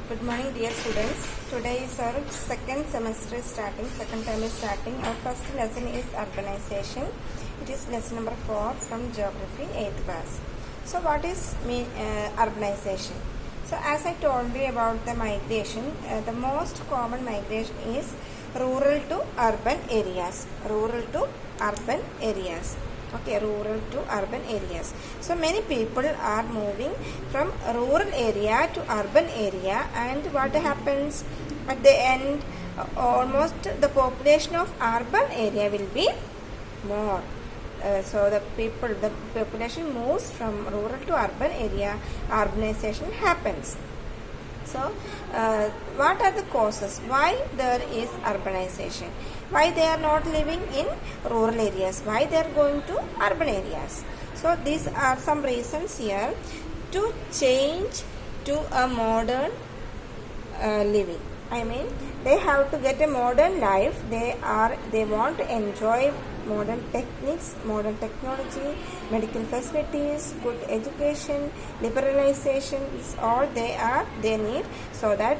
Good morning, dear students. Today is our second semester starting, second term is starting. Our first lesson is urbanization. It is lesson number 4 from geography, 8th class. So, what is urbanization? So, as I told you about the migration, the most common migration is rural to urban areas. Rural to urban areas. Okay, rural to urban areas. So many people are moving from rural area to urban area, and what happens at the end, almost the population of urban area will be more. So the population moves from rural to urban area, urbanization happens. So, what are the causes? Why there is urbanization? Why they are not living in rural areas? Why they are going to urban areas? So, these are some reasons here to change to a modern living. I mean, they have to get a modern life. They want to enjoy modern techniques, modern technology, medical facilities, good education, liberalization is all they need, so that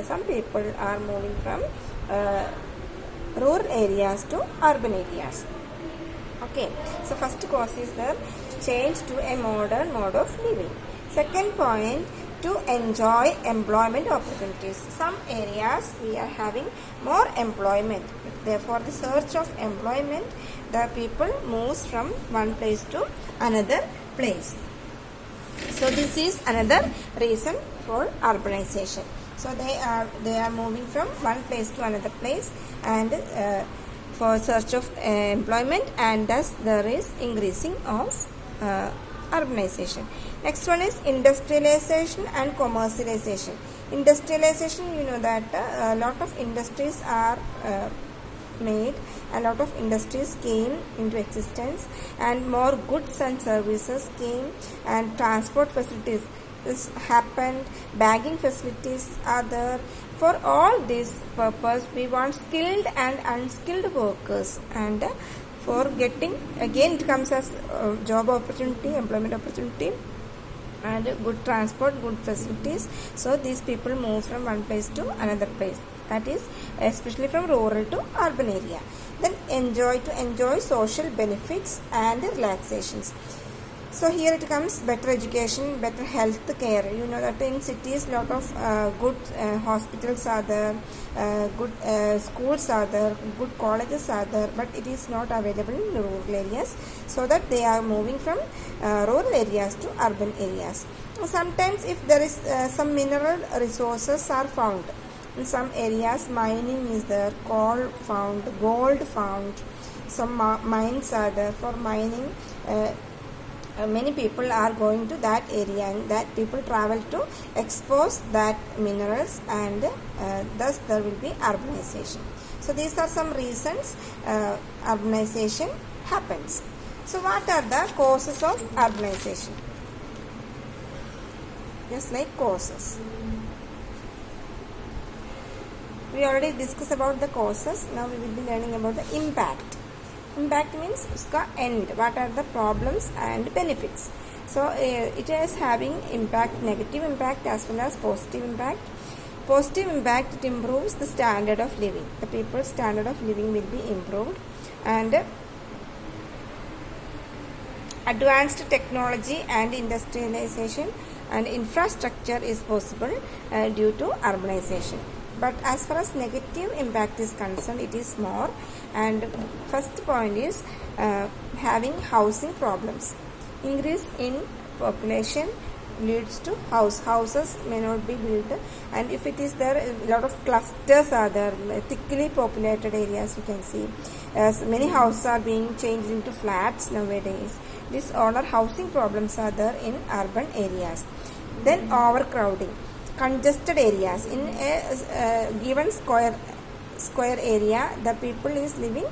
some people are moving from rural areas to urban areas. Okay, so first cause is the change to a modern mode of living. Second point, to enjoy employment opportunities. Some areas we are having more employment. Therefore, the search of employment, the people moves from one place to another place. So this is another reason for urbanization. So they are moving from one place to another place, and for search of employment, and thus there is increasing of urbanization. Next one is industrialization and commercialization. Industrialization, you know that a lot of industries are made, a lot of industries came into existence, and more goods and services came, and transport facilities happened, banking facilities are there. For all this purpose, we want skilled and unskilled workers, and for getting, again it comes as job opportunity, employment opportunity, and good transport, good facilities. So these people move from one place to another place, that is especially from rural to urban area. Then enjoy social benefits and relaxations. So here it comes better education, better health care. You know that in cities lot of good hospitals are there, good schools are there, good colleges are there, but it is not available in rural areas, so that they are moving from rural areas to urban areas. Sometimes if there is some mineral resources are found in some areas, mining is there, coal found, gold found, some mines are there. For mining, many people are going to that area, and that people travel to expose that minerals, and thus there will be urbanization. So these are some reasons urbanization happens. So what are the causes of urbanization? Just like causes, we already discussed about the causes. Now we will be learning about the impact. Impact means uska end, what are the problems and benefits. So it is having impact, negative impact as well as positive impact. Positive impact, it improves the standard of living. The people's standard of living will be improved, and advanced technology and industrialization and infrastructure is possible due to urbanization. But as far as negative impact is concerned, it is more. And first point is having housing problems. Increase in population leads to houses may not be built, and if it is there, a lot of clusters are there, thickly populated areas you can see, as many houses are being changed into flats nowadays. These all are housing problems are there in urban areas. Then overcrowding, congested areas. In a given square area, the people is living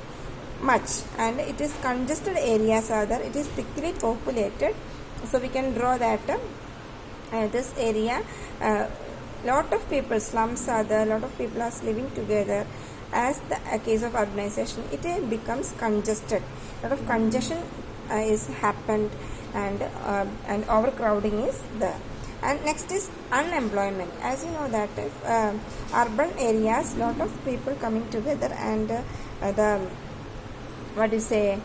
much, and it is congested areas are there, it is thickly populated. So we can draw that this area, lot of people, slums are there, lot of people are living together. As the case of urbanization, it becomes congested, lot of congestion is happened, and overcrowding is there. And next is unemployment. As you know that if urban areas, lot of people coming together, and the what do you say,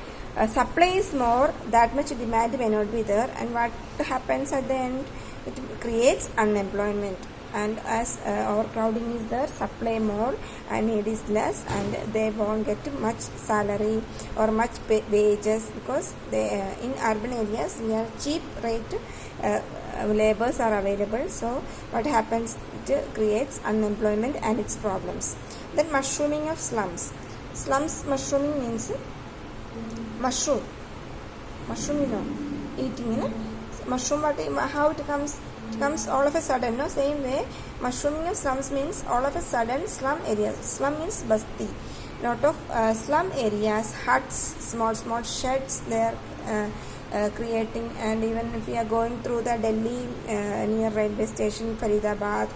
supply is more, that much demand may not be there, and what happens at the end, it creates unemployment. And as overcrowding is there, supply more and need is less, and they won't get much salary or much wages, because they in urban areas here cheap rate labors are available. So what happens, it creates unemployment and its problems. Then mushrooming of slums mushrooming means mushroom, you know, eating, you know, mushroom. How it comes all of a sudden, no? Same way, mushrooming of slums means all of a sudden slum areas. Slum means basti. Lot of slum areas, huts, small sheds they are creating. And even if we are going through the Delhi near railway station, Faridabad,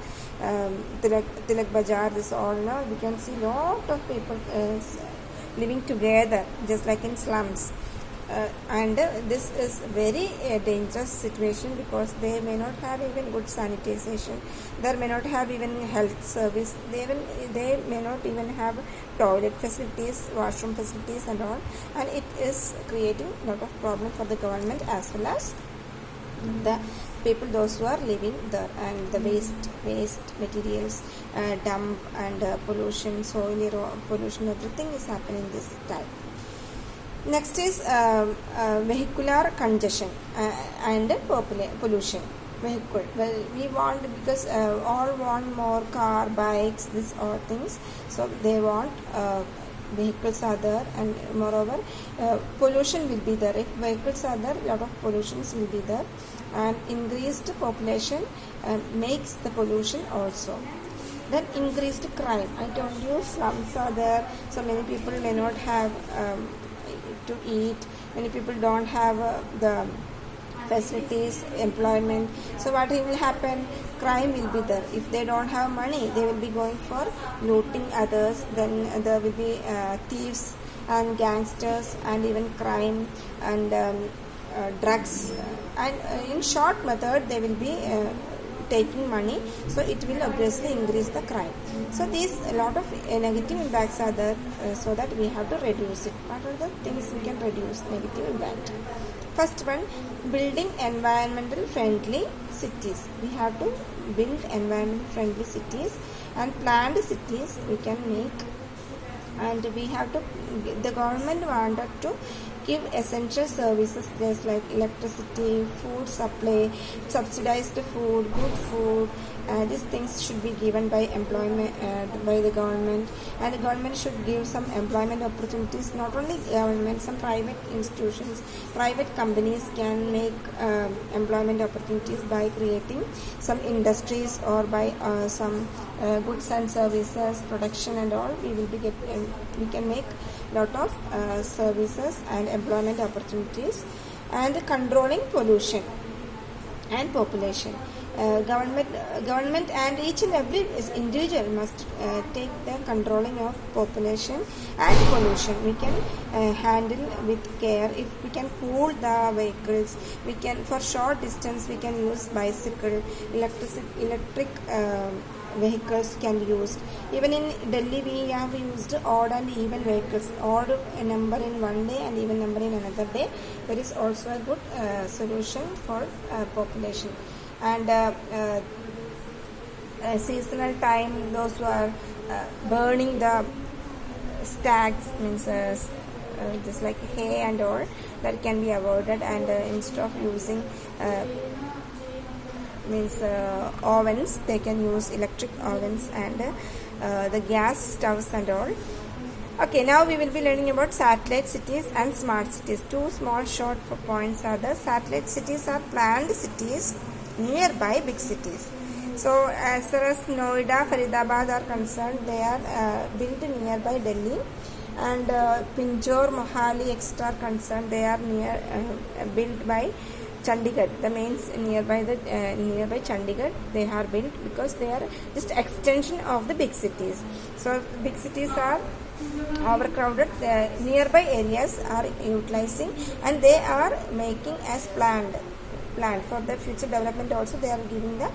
Tilak Bazaar, this all, no, we can see lot of people living together just like in slums. And this is very dangerous situation, because they may not have even good sanitization, there may not have even health service, they may not even have toilet facilities, washroom facilities and all, and it is creating a lot of problem for the government as well as the people, those who are living there. And the waste materials dump, and pollution, soil pollution, everything is happening this type. Next is vehicular congestion and pollution. Vehicle. Well, we want, because all want more car, bikes, this all things. So they want vehicles are there, and moreover pollution will be there. If vehicles are there, lot of pollutions will be there, and increased population makes the pollution also. Then increased crime. I told you slums are there, so many people may not have to eat, many people don't have the facilities, employment. So what will happen, crime will be there. If they don't have money, they will be going for looting others. Then there will be thieves and gangsters, and even crime and drugs, and in short method they will be taking money, so it will obviously increase the crime. So these a lot of negative impacts are there, so that we have to reduce it. What are the things we can reduce negative impact? First one, building environmental friendly cities. We have to build environmental friendly cities, and planned cities we can make. And we have to, the government wanted to give essential services just like electricity, food supply, subsidized food, good food. These things should be given by employment by the government, and the government should give some employment opportunities. Not only government, some private institutions, private companies can make employment opportunities by creating some industries, or by some goods and services production and all. We can make lot of services and employment opportunities. And controlling pollution and population. Government and each and every individual must take the controlling of population and pollution. We can handle with care. If we can cool the vehicles, we can, for short distance we can use bicycle, electric vehicles can be used. Even in Delhi we have used odd and even vehicles, odd number in one day and even number in another day. There is also a good solution for population. And seasonal time, those who are burning the stacks, means just like hay and all, that can be avoided. And instead of using ovens, they can use electric ovens and the gas stoves and all. Okay, now we will be learning about satellite cities and smart cities. Two small short points are the satellite cities are planned cities nearby big cities. So as far as Noida, Faridabad are concerned, they are built nearby Delhi. And Pinjore, Mohali, etc. are concerned, they are built by Chandigarh. The mains nearby Chandigarh, they are built because they are just extension of the big cities. So big cities are overcrowded, the nearby areas are utilizing, and they are making as planned. plant. For the future development also they are giving the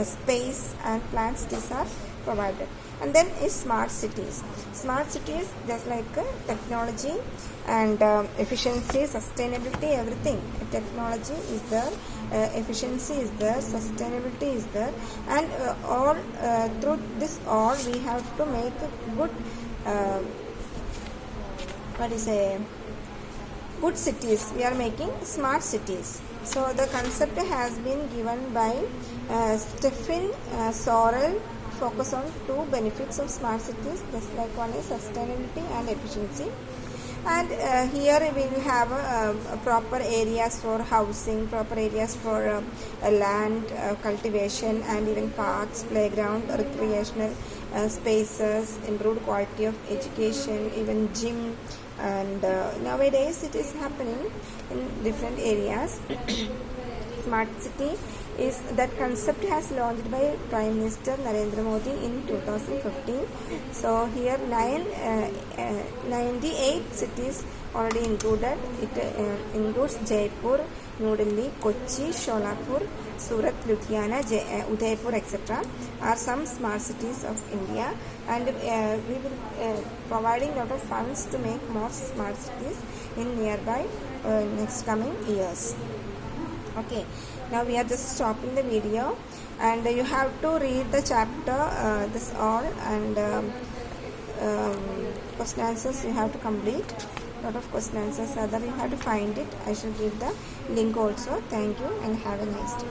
space and plants. These are provided. And then is smart cities. Smart cities just like technology and efficiency, sustainability, everything. Technology is there, efficiency is there, sustainability is there, and all through this all we have to make a good good cities. We are making smart cities. So the concept has been given by Stephen Sorrell. Focus on two benefits of smart cities, just like one is sustainability and efficiency. And here we will have proper areas for housing, proper areas for land cultivation, and even parks, playground, recreational spaces, improved quality of education, even gym. And nowadays it is happening in different areas. Smart city is that concept has launched by Prime Minister Narendra Modi in 2015. So here 98 cities already included. It includes Jaipur, New Delhi, Kochi, Sholapur, Surat, Ludhiana, Udaipur, etc. are some smart cities of India, and we will providing a lot of funds to make more smart cities in nearby next coming years. Okay, now we are just stopping the video, and you have to read the chapter this all, and question answers you have to complete. Lot of question answers are there, you have to find it. I shall give the link also. Thank you and have a nice day.